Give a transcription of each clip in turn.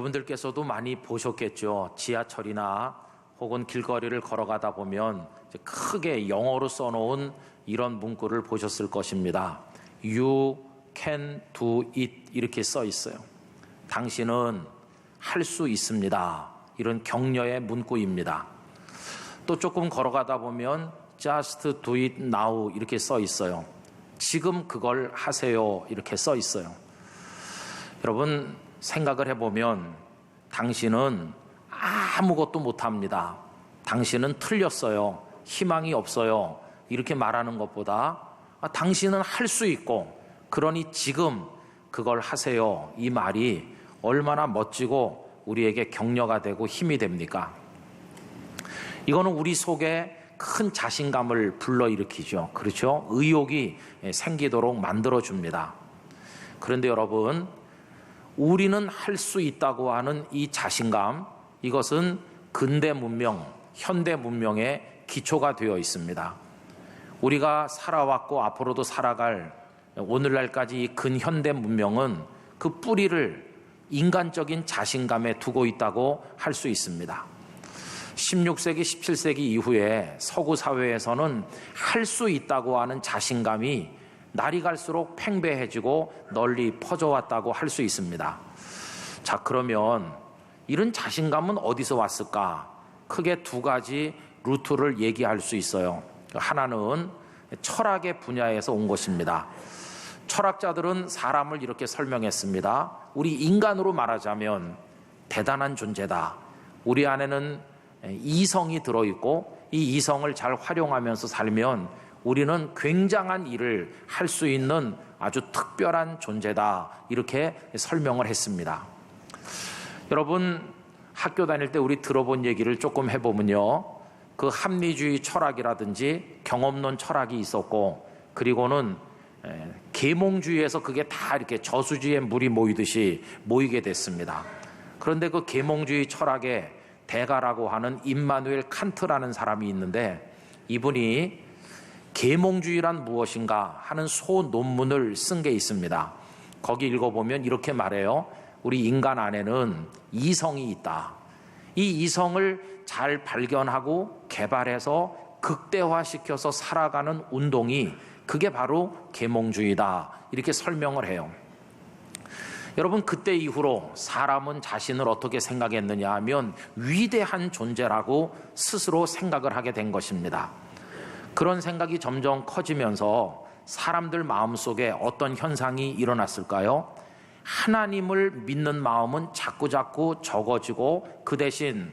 여러분들께서도 많이 보셨겠죠. 지하철이나 혹은 길거리를 걸어가다 보면 크게 영어로 써놓은 이런 문구를 보셨을 것입니다. You can do it 이렇게 써 있어요. 당신은 할 수 있습니다. 이런 격려의 문구입니다. 또 조금 걸어가다 보면 Just do it now 이렇게 써 있어요. 지금 그걸 하세요 이렇게 써 있어요. 여러분 생각을 해보면 당신은 아무것도 못합니다. 당신은 틀렸어요. 희망이 없어요. 이렇게 말하는 것보다 당신은 할 수 있고 그러니 지금 그걸 하세요. 이 말이 얼마나 멋지고 우리에게 격려가 되고 힘이 됩니까? 이거는 우리 속에 큰 자신감을 불러일으키죠. 그렇죠? 의욕이 생기도록 만들어줍니다. 그런데 여러분, 우리는 할 수 있다고 하는 이 자신감, 이것은 근대 문명, 현대 문명의 기초가 되어 있습니다. 우리가 살아왔고 앞으로도 살아갈 오늘날까지 이 근현대 문명은 그 뿌리를 인간적인 자신감에 두고 있다고 할 수 있습니다. 16세기, 17세기 이후에 서구 사회에서는 할 수 있다고 하는 자신감이 날이 갈수록 팽배해지고 널리 퍼져왔다고 할 수 있습니다. 자, 그러면 이런 자신감은 어디서 왔을까? 크게 두 가지 루트를 얘기할 수 있어요. 하나는 철학의 분야에서 온 것입니다. 철학자들은 사람을 이렇게 설명했습니다. 우리 인간으로 말하자면 대단한 존재다. 우리 안에는 이성이 들어있고 이 이성을 잘 활용하면서 살면 우리는 굉장한 일을 할 수 있는 아주 특별한 존재다. 이렇게 설명을 했습니다. 여러분 학교 다닐 때 우리 들어본 얘기를 조금 해보면요. 그 합리주의 철학이라든지 경험론 철학이 있었고 그리고는 계몽주의에서 그게 다 이렇게 저수지에 물이 모이듯이 모이게 됐습니다. 그런데 그 계몽주의 철학의 대가라고 하는 임마누엘 칸트라는 사람이 있는데 이분이 계몽주의란 무엇인가 하는 소논문을 쓴 게 있습니다. 거기 읽어보면 이렇게 말해요. 우리 인간 안에는 이성이 있다. 이 이성을 잘 발견하고 개발해서 극대화시켜서 살아가는 운동이 그게 바로 계몽주의다. 이렇게 설명을 해요. 여러분 그때 이후로 사람은 자신을 어떻게 생각했느냐 하면 위대한 존재라고 스스로 생각을 하게 된 것입니다. 그런 생각이 점점 커지면서 사람들 마음속에 어떤 현상이 일어났을까요? 하나님을 믿는 마음은 자꾸자꾸 적어지고 그 대신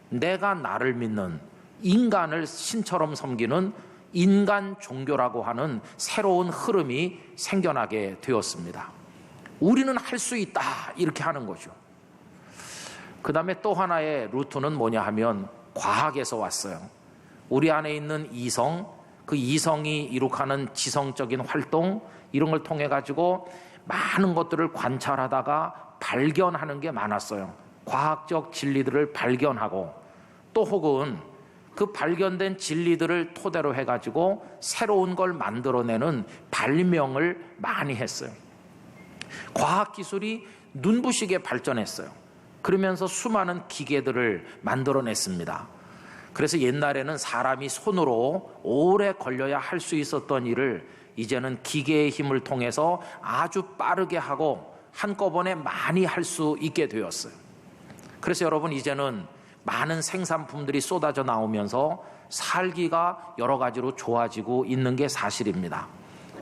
내가 나를 믿는 인간을 신처럼 섬기는 인간 종교라고 하는 새로운 흐름이 생겨나게 되었습니다. 우리는 할 수 있다 이렇게 하는 거죠. 그 다음에 또 하나의 루트는 뭐냐 하면 과학에서 왔어요. 우리 안에 있는 이성, 그 이성이 이룩하는 지성적인 활동 이런 걸 통해 가지고 많은 것들을 관찰하다가 발견하는 게 많았어요. 과학적 진리들을 발견하고 또 혹은 그 발견된 진리들을 토대로 해가지고 새로운 걸 만들어내는 발명을 많이 했어요. 과학기술이 눈부시게 발전했어요. 그러면서 수많은 기계들을 만들어냈습니다. 그래서 옛날에는 사람이 손으로 오래 걸려야 할 수 있었던 일을 이제는 기계의 힘을 통해서 아주 빠르게 하고 한꺼번에 많이 할 수 있게 되었어요. 그래서 여러분 이제는 많은 생산품들이 쏟아져 나오면서 살기가 여러 가지로 좋아지고 있는 게 사실입니다.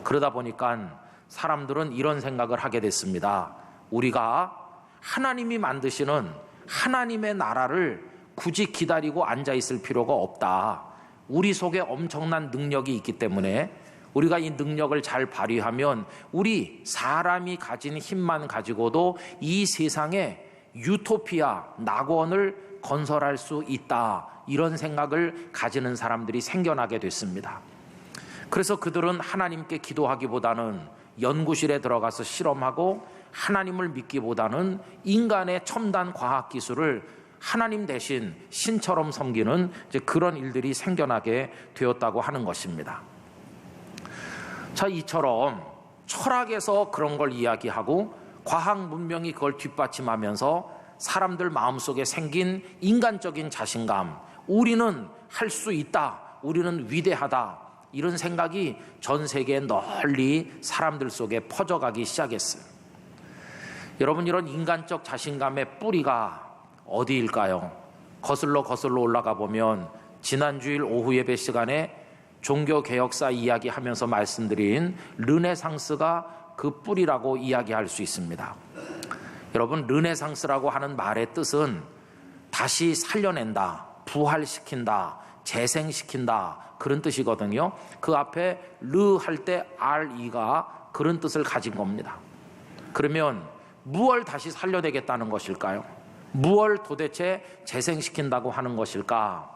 그러다 보니까 사람들은 이런 생각을 하게 됐습니다. 우리가 하나님이 만드시는 하나님의 나라를 굳이 기다리고 앉아있을 필요가 없다. 우리 속에 엄청난 능력이 있기 때문에 우리가 이 능력을 잘 발휘하면 우리 사람이 가진 힘만 가지고도 이 세상에 유토피아, 낙원을 건설할 수 있다. 이런 생각을 가지는 사람들이 생겨나게 됐습니다. 그래서 그들은 하나님께 기도하기보다는 연구실에 들어가서 실험하고 하나님을 믿기보다는 인간의 첨단 과학기술을 하나님 대신 신처럼 섬기는 이제 그런 일들이 생겨나게 되었다고 하는 것입니다. 자, 이처럼 철학에서 그런 걸 이야기하고 과학 문명이 그걸 뒷받침하면서 사람들 마음속에 생긴 인간적인 자신감, 우리는 할 수 있다, 우리는 위대하다, 이런 생각이 전 세계에 널리 사람들 속에 퍼져가기 시작했어요. 여러분, 이런 인간적 자신감의 뿌리가 어디일까요? 거슬러 올라가 보면 지난주일 오후 예배 시간에 종교개혁사 이야기하면서 말씀드린 르네상스가 그 뿌리라고 이야기할 수 있습니다. 여러분, 르네상스라고 하는 말의 뜻은 다시 살려낸다, 부활시킨다, 재생시킨다, 그런 뜻이거든요. 그 앞에 르 할 때 RE가 그런 뜻을 가진 겁니다. 그러면 무엇을 다시 살려내겠다는 것일까요? 무엇을 도대체 재생시킨다고 하는 것일까?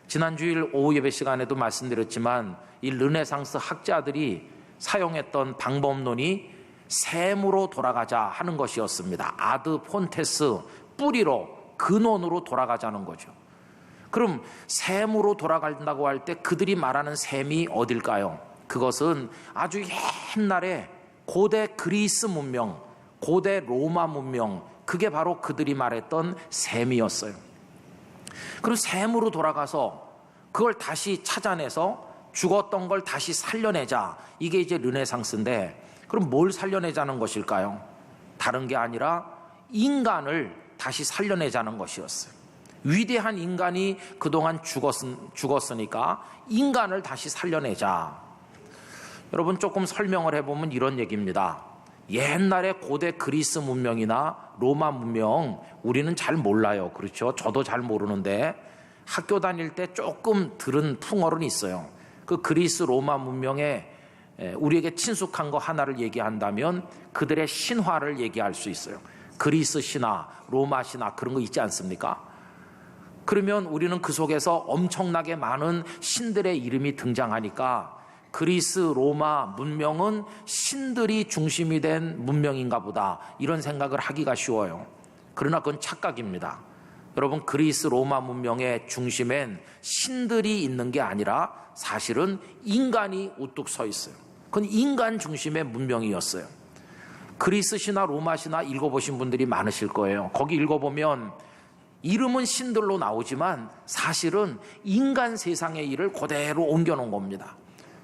지난주일 오후 예배 시간에도 말씀드렸지만 이 르네상스 학자들이 사용했던 방법론이 셈으로 돌아가자 하는 것이었습니다. 아드 폰테스, 뿌리로, 근원으로 돌아가자는 거죠. 그럼 셈으로 돌아간다고 할 때 그들이 말하는 셈이 어딜까요? 그것은 아주 옛날에 고대 그리스 문명, 고대 로마 문명, 그게 바로 그들이 말했던 셈이었어요. 그리고 셈으로 돌아가서 그걸 다시 찾아내서 죽었던 걸 다시 살려내자, 이게 이제 르네상스인데, 그럼 뭘 살려내자는 것일까요? 다른 게 아니라 인간을 다시 살려내자는 것이었어요. 위대한 인간이 그동안 죽었으니까 인간을 다시 살려내자. 여러분, 조금 설명을 해보면 이런 얘기입니다. 옛날에 고대 그리스 문명이나 로마 문명, 우리는 잘 몰라요. 그렇죠? 저도 잘 모르는데 학교 다닐 때 조금 들은 풍어는 있어요. 그 그리스 로마 문명에 우리에게 친숙한 거 하나를 얘기한다면 그들의 신화를 얘기할 수 있어요. 그리스 신화, 로마 신화, 그런 거 있지 않습니까? 그러면 우리는 그 속에서 엄청나게 많은 신들의 이름이 등장하니까 그리스 로마 문명은 신들이 중심이 된 문명인가 보다, 이런 생각을 하기가 쉬워요. 그러나 그건 착각입니다. 여러분, 그리스 로마 문명의 중심엔 신들이 있는 게 아니라 사실은 인간이 우뚝 서 있어요. 그건 인간 중심의 문명이었어요. 그리스 신화, 로마 신화 읽어보신 분들이 많으실 거예요. 거기 읽어보면 이름은 신들로 나오지만 사실은 인간 세상의 일을 그대로 옮겨놓은 겁니다.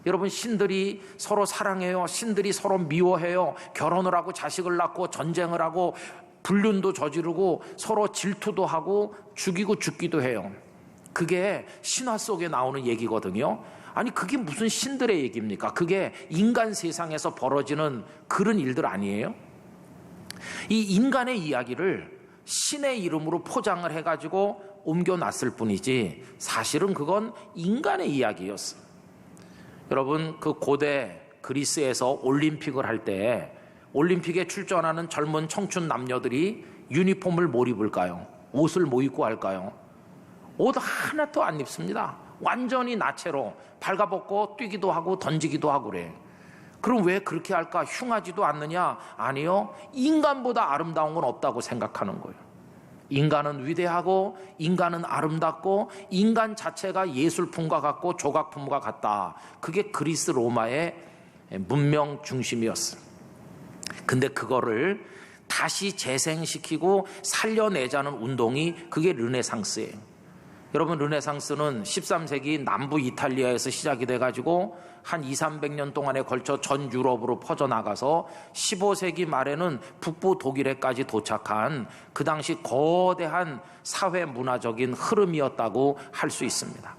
여러분, 신들이 서로 사랑해요. 신들이 서로 미워해요. 결혼을 하고 자식을 낳고 전쟁을 하고 불륜도 저지르고 서로 질투도 하고 죽이고 죽기도 해요. 그게 신화 속에 나오는 얘기거든요. 아니, 그게 무슨 신들의 얘기입니까? 그게 인간 세상에서 벌어지는 그런 일들 아니에요? 이 인간의 이야기를 신의 이름으로 포장을 해가지고 옮겨놨을 뿐이지 사실은 그건 인간의 이야기였어요. 여러분, 그 고대 그리스에서 올림픽을 할 때 올림픽에 출전하는 젊은 청춘 남녀들이 유니폼을 뭘 입을까요? 옷을 뭐 입고 할까요? 옷 하나도 안 입습니다. 완전히 나체로 발가벗고 뛰기도 하고 던지기도 하고 그래. 그럼 왜 그렇게 할까? 흉하지도 않느냐? 아니요. 인간보다 아름다운 건 없다고 생각하는 거예요. 인간은 위대하고 인간은 아름답고 인간 자체가 예술품과 같고 조각품과 같다. 그게 그리스 로마의 문명 중심이었어요. 근데 그거를 다시 재생시키고 살려내자는 운동이 그게 르네상스예요. 여러분, 르네상스는 13세기 남부 이탈리아에서 시작이 돼가지고 한 200~300년 동안에 걸쳐 전 유럽으로 퍼져나가서 15세기 말에는 북부 독일에까지 도착한 그 당시 거대한 사회 문화적인 흐름이었다고 할 수 있습니다.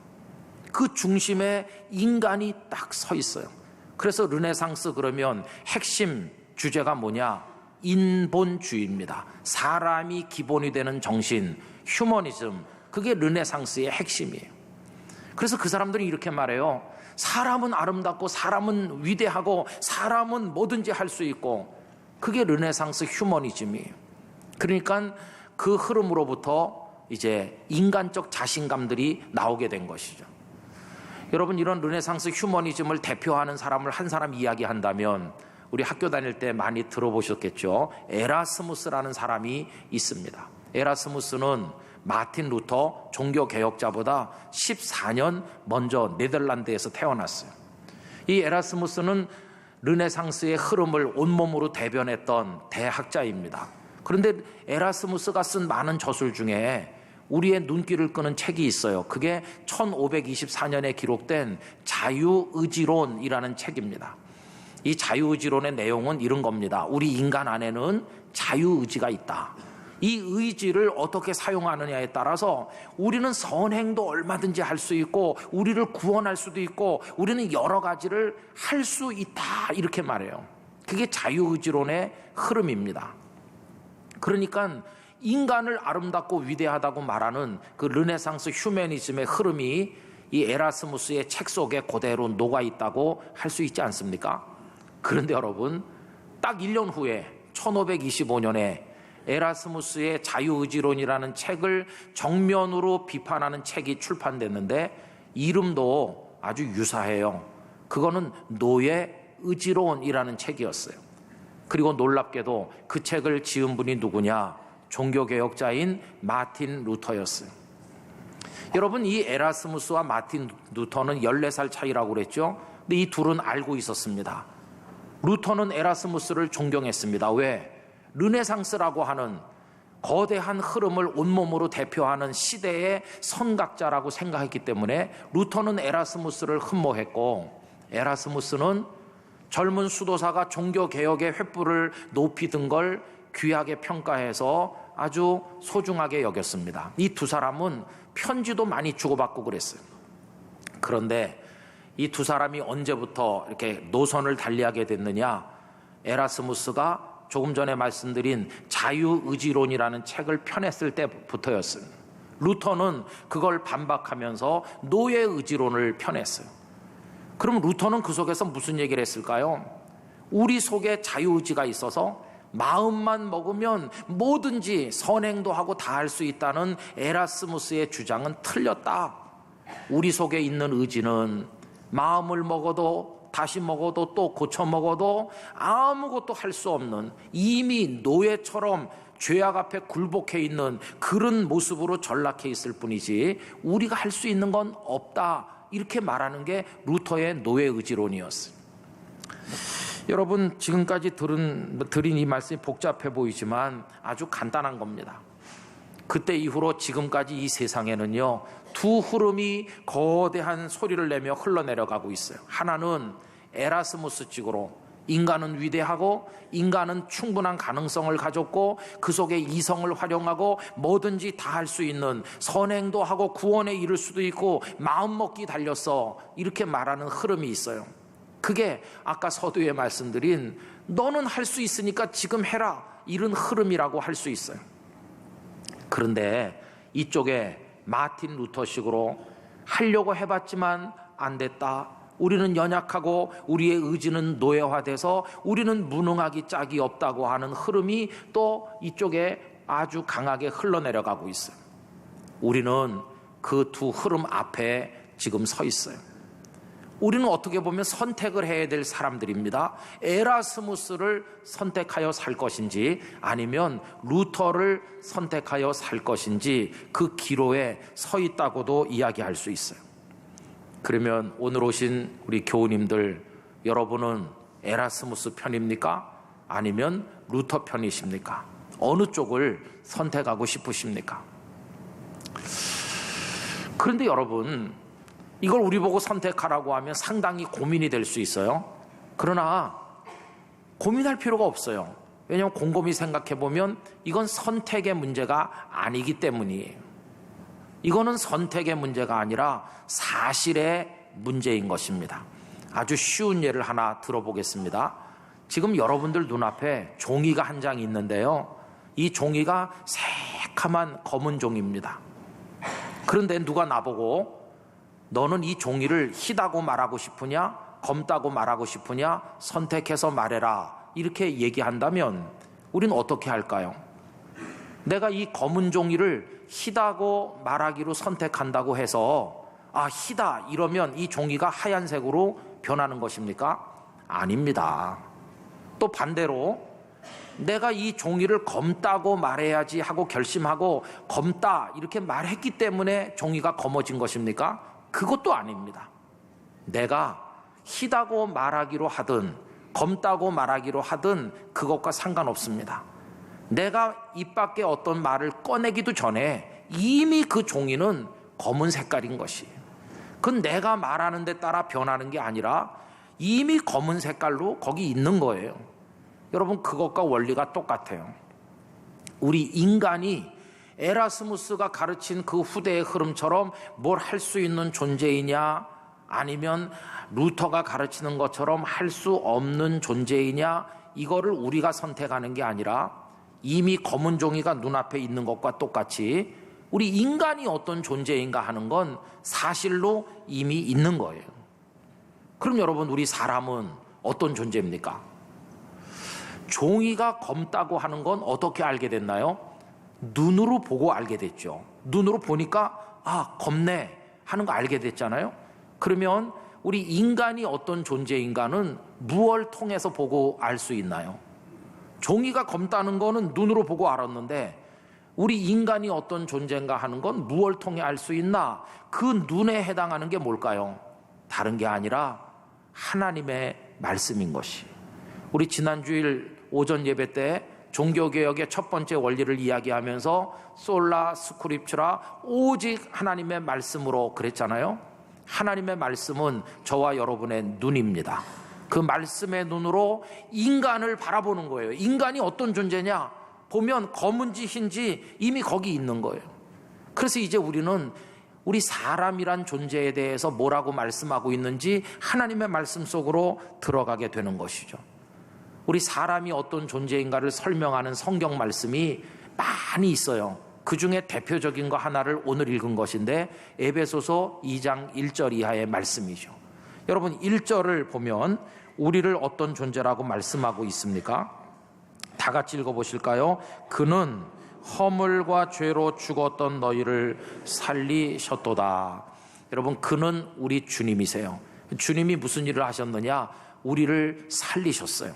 그 중심에 인간이 딱 서 있어요. 그래서 르네상스 그러면 핵심 주제가 뭐냐? 인본주의입니다. 사람이 기본이 되는 정신, 휴머니즘, 그게 르네상스의 핵심이에요. 그래서 그 사람들이 이렇게 말해요. 사람은 아름답고 사람은 위대하고 사람은 뭐든지 할 수 있고, 그게 르네상스 휴머니즘이에요. 그러니까 그 흐름으로부터 이제 인간적 자신감들이 나오게 된 것이죠. 여러분, 이런 르네상스 휴머니즘을 대표하는 사람을 한 사람 이야기한다면 우리 학교 다닐 때 많이 들어보셨겠죠. 에라스무스라는 사람이 있습니다. 에라스무스는 마틴 루터 종교개혁자보다 14년 먼저 네덜란드에서 태어났어요. 이 에라스무스는 르네상스의 흐름을 온몸으로 대변했던 대학자입니다. 그런데 에라스무스가 쓴 많은 저술 중에 우리의 눈길을 끄는 책이 있어요. 그게 1524년에 기록된 자유의지론이라는 책입니다. 이 자유의지론의 내용은 이런 겁니다. 우리 인간 안에는 자유의지가 있다. 이 의지를 어떻게 사용하느냐에 따라서 우리는 선행도 얼마든지 할 수 있고 우리를 구원할 수도 있고 우리는 여러 가지를 할 수 있다, 이렇게 말해요. 그게 자유의지론의 흐름입니다. 그러니까 인간을 아름답고 위대하다고 말하는 그 르네상스 휴머니즘의 흐름이 이 에라스무스의 책 속에 그대로 녹아 있다고 할 수 있지 않습니까? 그런데 여러분, 딱 1년 후에 1525년에 에라스무스의 자유의지론이라는 책을 정면으로 비판하는 책이 출판됐는데 이름도 아주 유사해요. 그거는 노예의지론이라는 책이었어요. 그리고 놀랍게도 그 책을 지은 분이 누구냐? 종교개혁자인 마틴 루터였어요. 여러분, 이 에라스무스와 마틴 루터는 14살 차이라고 그랬죠? 근데 이 둘은 알고 있었습니다. 루터는 에라스무스를 존경했습니다. 왜? 르네상스라고 하는 거대한 흐름을 온몸으로 대표하는 시대의 선각자라고 생각했기 때문에 루터는 에라스무스를 흠모했고, 에라스무스는 젊은 수도사가 종교개혁의 횃불을 높이 든 걸 귀하게 평가해서 아주 소중하게 여겼습니다. 이 두 사람은 편지도 많이 주고받고 그랬어요. 그런데 이 두 사람이 언제부터 이렇게 노선을 달리하게 됐느냐? 에라스무스가 조금 전에 말씀드린 자유의지론이라는 책을 펴냈을 때부터였어요. 루터는 그걸 반박하면서 노예의지론을 펴냈어요. 그럼 루터는 그 속에서 무슨 얘기를 했을까요? 우리 속에 자유의지가 있어서 마음만 먹으면 뭐든지 선행도 하고 다 할 수 있다는 에라스무스의 주장은 틀렸다. 우리 속에 있는 의지는 마음을 먹어도 다시 먹어도 또 고쳐 먹어도 아무것도 할 수 없는, 이미 노예처럼 죄악 앞에 굴복해 있는 그런 모습으로 전락해 있을 뿐이지 우리가 할 수 있는 건 없다, 이렇게 말하는 게 루터의 노예의지론이었어요. 여러분, 지금까지 드린 이 말씀이 복잡해 보이지만 아주 간단한 겁니다. 그때 이후로 지금까지 이 세상에는요, 두 흐름이 거대한 소리를 내며 흘러내려가고 있어요. 하나는 에라스무스 쪽으로 인간은 위대하고 인간은 충분한 가능성을 가졌고 그 속에 이성을 활용하고 뭐든지 다 할 수 있는, 선행도 하고 구원에 이를 수도 있고 마음먹기 달렸어, 이렇게 말하는 흐름이 있어요. 그게 아까 서두에 말씀드린 너는 할 수 있으니까 지금 해라, 이런 흐름이라고 할 수 있어요. 그런데 이쪽에 마틴 루터식으로 하려고 해봤지만 안 됐다, 우리는 연약하고 우리의 의지는 노예화돼서 우리는 무능하기 짝이 없다고 하는 흐름이 또 이쪽에 아주 강하게 흘러내려가고 있어요. 우리는 그 두 흐름 앞에 지금 서 있어요. 우리는 어떻게 보면 선택을 해야 될 사람들입니다. 에라스무스를 선택하여 살 것인지 아니면 루터를 선택하여 살 것인지 그 기로에 서 있다고도 이야기할 수 있어요. 그러면 오늘 오신 우리 교우님들, 여러분은 에라스무스 편입니까? 아니면 루터 편이십니까? 어느 쪽을 선택하고 싶으십니까? 그런데 여러분, 이걸 우리 보고 선택하라고 하면 상당히 고민이 될 수 있어요. 그러나 고민할 필요가 없어요. 왜냐하면 곰곰이 생각해보면 이건 선택의 문제가 아니기 때문이에요. 이거는 선택의 문제가 아니라 사실의 문제인 것입니다. 아주 쉬운 예를 하나 들어보겠습니다. 지금 여러분들 눈앞에 종이가 한 장 있는데요, 이 종이가 새카만 검은 종입니다. 그런데 누가 나보고 너는 이 종이를 희다고 말하고 싶으냐 검다고 말하고 싶으냐 선택해서 말해라, 이렇게 얘기한다면 우리는 어떻게 할까요? 내가 이 검은 종이를 희다고 말하기로 선택한다고 해서 희다 이러면 이 종이가 하얀색으로 변하는 것입니까? 아닙니다. 또 반대로 내가 이 종이를 검다고 말해야지 하고 결심하고 검다 이렇게 말했기 때문에 종이가 검어진 것입니까? 그것도 아닙니다. 내가 희다고 말하기로 하든 검다고 말하기로 하든 그것과 상관없습니다. 내가 입 밖에 어떤 말을 꺼내기도 전에 이미 그 종이는 검은 색깔인 것이에요. 그건 내가 말하는 데 따라 변하는 게 아니라 이미 검은 색깔로 거기 있는 거예요. 여러분, 그것과 원리가 똑같아요. 우리 인간이 에라스무스가 가르친 그 후대의 흐름처럼 뭘 할 수 있는 존재이냐, 아니면 루터가 가르치는 것처럼 할 수 없는 존재이냐, 이거를 우리가 선택하는 게 아니라 이미 검은 종이가 눈앞에 있는 것과 똑같이 우리 인간이 어떤 존재인가 하는 건 사실로 이미 있는 거예요. 그럼 여러분, 우리 사람은 어떤 존재입니까? 종이가 검다고 하는 건 어떻게 알게 됐나요? 눈으로 보고 알게 됐죠. 눈으로 보니까 검네 하는 거 알게 됐잖아요. 그러면 우리 인간이 어떤 존재인가는 무엇을 통해서 보고 알 수 있나요? 종이가 검다는 거는 눈으로 보고 알았는데 우리 인간이 어떤 존재인가 하는 건 무엇을 통해 알 수 있나? 그 눈에 해당하는 게 뭘까요? 다른 게 아니라 하나님의 말씀인 것이. 우리 지난주일 오전 예배 때 종교개혁의 첫 번째 원리를 이야기하면서 솔라 스크립추라, 오직 하나님의 말씀으로 그랬잖아요. 하나님의 말씀은 저와 여러분의 눈입니다. 그 말씀의 눈으로 인간을 바라보는 거예요. 인간이 어떤 존재냐? 보면 검은지 흰지 이미 거기 있는 거예요. 그래서 이제 우리는 우리 사람이란 존재에 대해서 뭐라고 말씀하고 있는지 하나님의 말씀 속으로 들어가게 되는 것이죠. 우리 사람이 어떤 존재인가를 설명하는 성경 말씀이 많이 있어요. 그 중에 대표적인 거 하나를 오늘 읽은 것인데 에베소서 2장 1절 이하의 말씀이죠. 여러분, 1절을 보면 우리를 어떤 존재라고 말씀하고 있습니까? 다 같이 읽어보실까요? 그는 허물과 죄로 죽었던 너희를 살리셨도다. 여러분, 그는 우리 주님이세요. 주님이 무슨 일을 하셨느냐? 우리를 살리셨어요.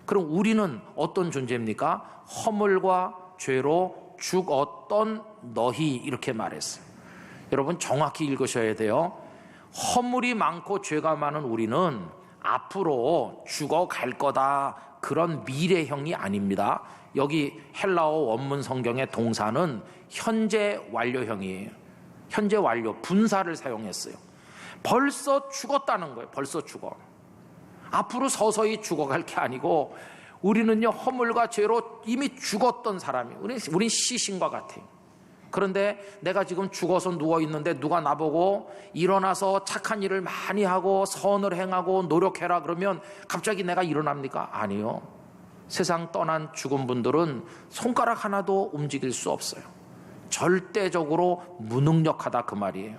그럼 우리는 어떤 존재입니까? 허물과 죄로 죽었던 너희, 이렇게 말했어요. 여러분, 정확히 읽으셔야 돼요. 허물이 많고 죄가 많은 우리는 앞으로 죽어갈 거다, 그런 미래형이 아닙니다. 여기 헬라어 원문 성경의 동사는 현재 완료형이에요. 현재 완료, 분사를 사용했어요. 벌써 죽었다는 거예요. 벌써 죽어. 앞으로 서서히 죽어갈 게 아니고 우리는요, 허물과 죄로 이미 죽었던 사람이에요. 우린 시신과 같아요. 그런데 내가 지금 죽어서 누워있는데 누가 나보고 일어나서 착한 일을 많이 하고 선을 행하고 노력해라 그러면 갑자기 내가 일어납니까? 아니요. 세상 떠난 죽은 분들은 손가락 하나도 움직일 수 없어요. 절대적으로 무능력하다, 그 말이에요.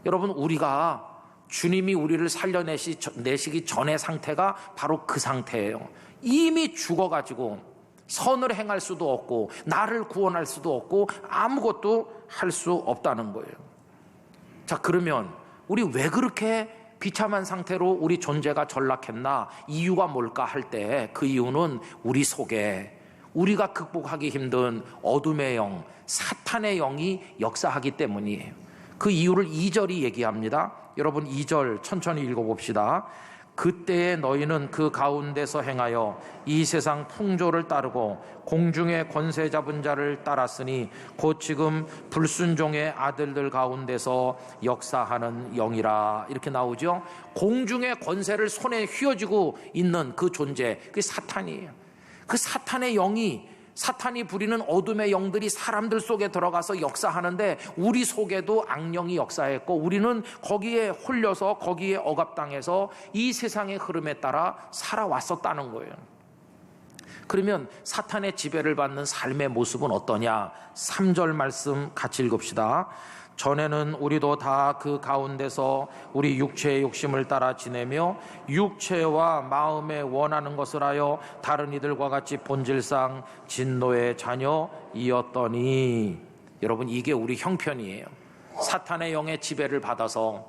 여러분, 우리가 주님이 우리를 살려내시기 전의 상태가 바로 그 상태예요. 이미 죽어가지고 선을 행할 수도 없고 나를 구원할 수도 없고 아무것도 할 수 없다는 거예요. 자, 그러면 우리 왜 그렇게 비참한 상태로 우리 존재가 전락했나? 이유가 뭘까 할 때 그 이유는 우리 속에 우리가 극복하기 힘든 어둠의 영, 사탄의 영이 역사하기 때문이에요. 그 이유를 2절이 얘기합니다. 여러분, 2절 천천히 읽어봅시다. 그때에 너희는 그 가운데서 행하여 이 세상 풍조를 따르고 공중의 권세 잡은 자를 따랐으니 곧 지금 불순종의 아들들 가운데서 역사하는 영이라, 이렇게 나오죠. 공중의 권세를 손에 휘어쥐고 있는 그 존재, 그게 사탄이에요. 그 사탄의 영이, 사탄이 부리는 어둠의 영들이 사람들 속에 들어가서 역사하는데 우리 속에도 악령이 역사했고 우리는 거기에 홀려서 거기에 억압당해서 이 세상의 흐름에 따라 살아왔었다는 거예요. 그러면 사탄의 지배를 받는 삶의 모습은 어떠냐? 3절 말씀 같이 읽읍시다. 전에는 우리도 다 그 가운데서 우리 육체의 욕심을 따라 지내며 육체와 마음에 원하는 것을 하여 다른 이들과 같이 본질상 진노의 자녀이었더니, 여러분, 이게 우리 형편이에요. 사탄의 영의 지배를 받아서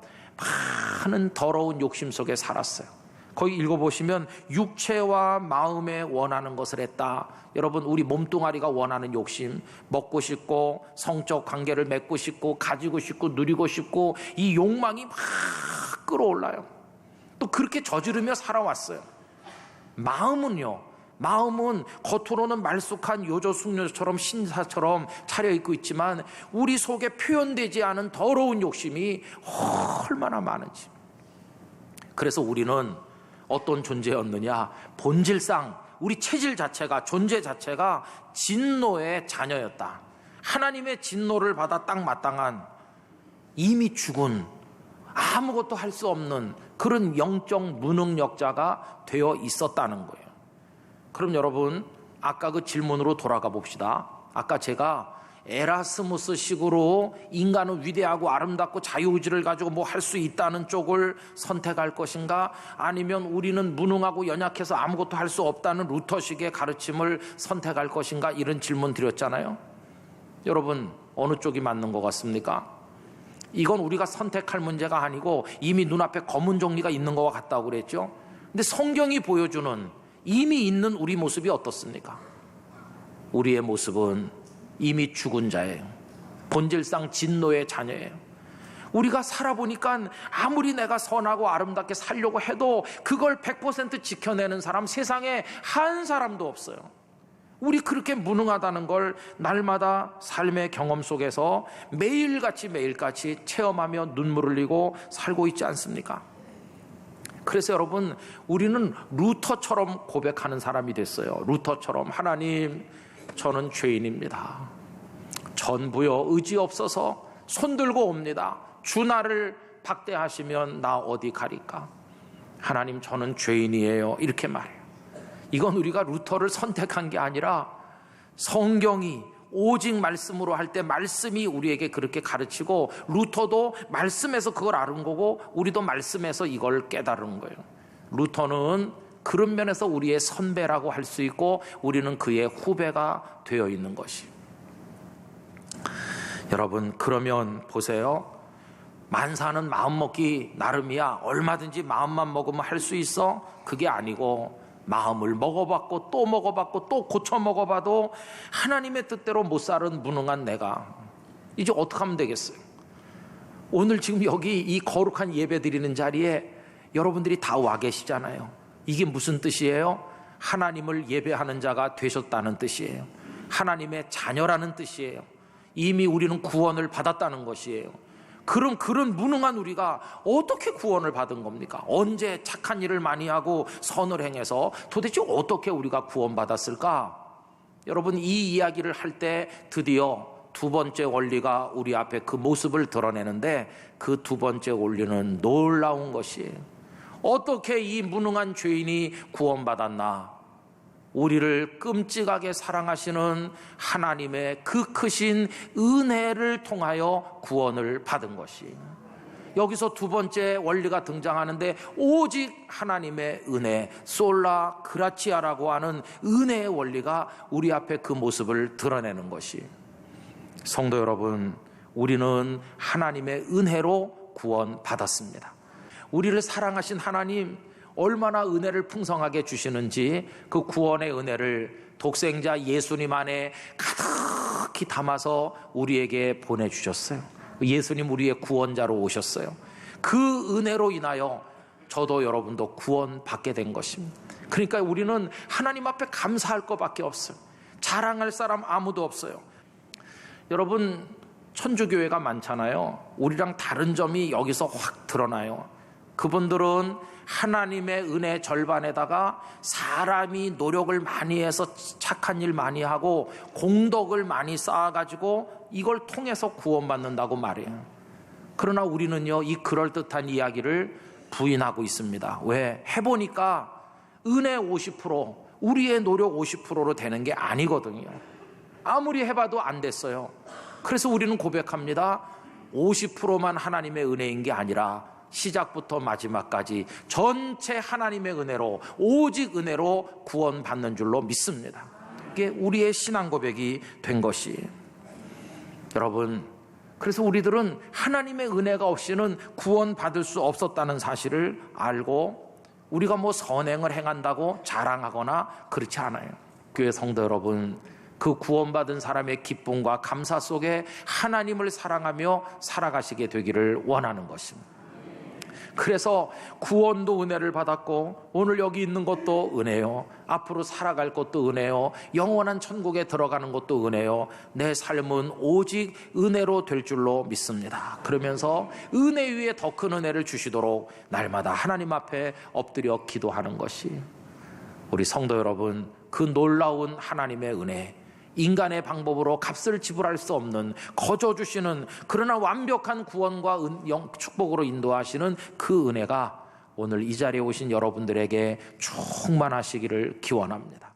많은 더러운 욕심 속에 살았어요. 거기 읽어보시면 육체와 마음에 원하는 것을 했다. 여러분, 우리 몸뚱아리가 원하는 욕심, 먹고 싶고 성적 관계를 맺고 싶고 가지고 싶고 누리고 싶고, 이 욕망이 막 끌어올라요. 또 그렇게 저지르며 살아왔어요. 마음은요, 마음은 겉으로는 말쑥한 요조 숙녀처럼 신사처럼 차려입고 있지만 우리 속에 표현되지 않은 더러운 욕심이 얼마나 많은지. 그래서 우리는 어떤 존재였느냐? 본질상 우리 체질 자체가, 존재 자체가 진노의 자녀였다. 하나님의 진노를 받아 딱 마땅한, 이미 죽은, 아무것도 할 수 없는 그런 영적 무능력자가 되어 있었다는 거예요. 그럼 여러분, 아까 그 질문으로 돌아가 봅시다. 아까 제가 에라스무스식으로 인간은 위대하고 아름답고 자유의지를 가지고 뭐 할 수 있다는 쪽을 선택할 것인가, 아니면 우리는 무능하고 연약해서 아무것도 할 수 없다는 루터식의 가르침을 선택할 것인가, 이런 질문 드렸잖아요. 여러분, 어느 쪽이 맞는 것 같습니까? 이건 우리가 선택할 문제가 아니고 이미 눈앞에 검은 종이가 있는 것과 같다고 그랬죠. 근데 성경이 보여주는 이미 있는 우리 모습이 어떻습니까? 우리의 모습은 이미 죽은 자예요. 본질상 진노의 자녀예요. 우리가 살아보니까 아무리 내가 선하고 아름답게 살려고 해도 그걸 100% 지켜내는 사람 세상에 한 사람도 없어요. 우리 그렇게 무능하다는 걸 날마다 삶의 경험 속에서 매일같이 체험하며 눈물을 흘리고 살고 있지 않습니까? 그래서 여러분, 우리는 루터처럼 고백하는 사람이 됐어요. 루터처럼, 하나님, 저는 죄인입니다. 전부요, 의지 없어서 손들고 옵니다. 주 나를 박대하시면 나 어디 가리까? 하나님, 저는 죄인이에요. 이렇게 말해요. 이건 우리가 루터를 선택한 게 아니라 성경이 오직 말씀으로 할 때 말씀이 우리에게 그렇게 가르치고, 루터도 말씀에서 그걸 아는 거고 우리도 말씀에서 이걸 깨달은 거예요. 루터는 그런 면에서 우리의 선배라고 할 수 있고 우리는 그의 후배가 되어 있는 것이. 여러분, 그러면 보세요. 만사는 마음먹기 나름이야. 얼마든지 마음만 먹으면 할 수 있어? 그게 아니고, 마음을 먹어봤고 또 먹어봤고 또 고쳐 먹어봐도 하나님의 뜻대로 못 사는 무능한 내가 이제 어떻게 하면 되겠어요? 오늘 지금 여기 이 거룩한 예배 드리는 자리에 여러분들이 다 와 계시잖아요. 이게 무슨 뜻이에요? 하나님을 예배하는 자가 되셨다는 뜻이에요. 하나님의 자녀라는 뜻이에요. 이미 우리는 구원을 받았다는 것이에요. 그럼 그런 무능한 우리가 어떻게 구원을 받은 겁니까? 언제 착한 일을 많이 하고 선을 행해서 도대체 어떻게 우리가 구원받았을까? 여러분, 이 이야기를 할 때 드디어 두 번째 원리가 우리 앞에 그 모습을 드러내는데, 그 두 번째 원리는 놀라운 것이에요. 어떻게 이 무능한 죄인이 구원받았나? 우리를 끔찍하게 사랑하시는 하나님의 그 크신 은혜를 통하여 구원을 받은 것이. 여기서 두 번째 원리가 등장하는데, 오직 하나님의 은혜, 솔라 그라치아라고 하는 은혜의 원리가 우리 앞에 그 모습을 드러내는 것이. 성도 여러분, 우리는 하나님의 은혜로 구원받았습니다. 우리를 사랑하신 하나님, 얼마나 은혜를 풍성하게 주시는지 그 구원의 은혜를 독생자 예수님 안에 가득히 담아서 우리에게 보내주셨어요. 예수님 우리의 구원자로 오셨어요. 그 은혜로 인하여 저도 여러분도 구원받게 된 것입니다. 그러니까 우리는 하나님 앞에 감사할 것밖에 없어요. 자랑할 사람 아무도 없어요. 여러분, 천주교회가 많잖아요. 우리랑 다른 점이 여기서 확 드러나요. 그분들은 하나님의 은혜 절반에다가 사람이 노력을 많이 해서 착한 일 많이 하고 공덕을 많이 쌓아가지고 이걸 통해서 구원받는다고 말해요. 그러나 우리는요, 이 그럴듯한 이야기를 부인하고 있습니다. 왜? 해보니까 은혜 50%, 우리의 노력 50%로 되는 게 아니거든요. 아무리 해봐도 안 됐어요. 그래서 우리는 고백합니다. 50%만 하나님의 은혜인 게 아니라 시작부터 마지막까지 전체 하나님의 은혜로, 오직 은혜로 구원받는 줄로 믿습니다. 이게 우리의 신앙 고백이 된 것이에요. 여러분, 그래서 우리들은 하나님의 은혜가 없이는 구원받을 수 없었다는 사실을 알고, 우리가 뭐 선행을 행한다고 자랑하거나 그렇지 않아요. 교회 성도 여러분, 그 구원받은 사람의 기쁨과 감사 속에 하나님을 사랑하며 살아가시게 되기를 원하는 것입니다. 그래서 구원도 은혜를 받았고 오늘 여기 있는 것도 은혜요, 앞으로 살아갈 것도 은혜요, 영원한 천국에 들어가는 것도 은혜요, 내 삶은 오직 은혜로 될 줄로 믿습니다. 그러면서 은혜 위에 더 큰 은혜를 주시도록 날마다 하나님 앞에 엎드려 기도하는 것이, 우리 성도 여러분, 그 놀라운 하나님의 은혜, 인간의 방법으로 값을 지불할 수 없는 거저 주시는 그러나 완벽한 구원과 축복으로 인도하시는 그 은혜가 오늘 이 자리에 오신 여러분들에게 충만하시기를 기원합니다.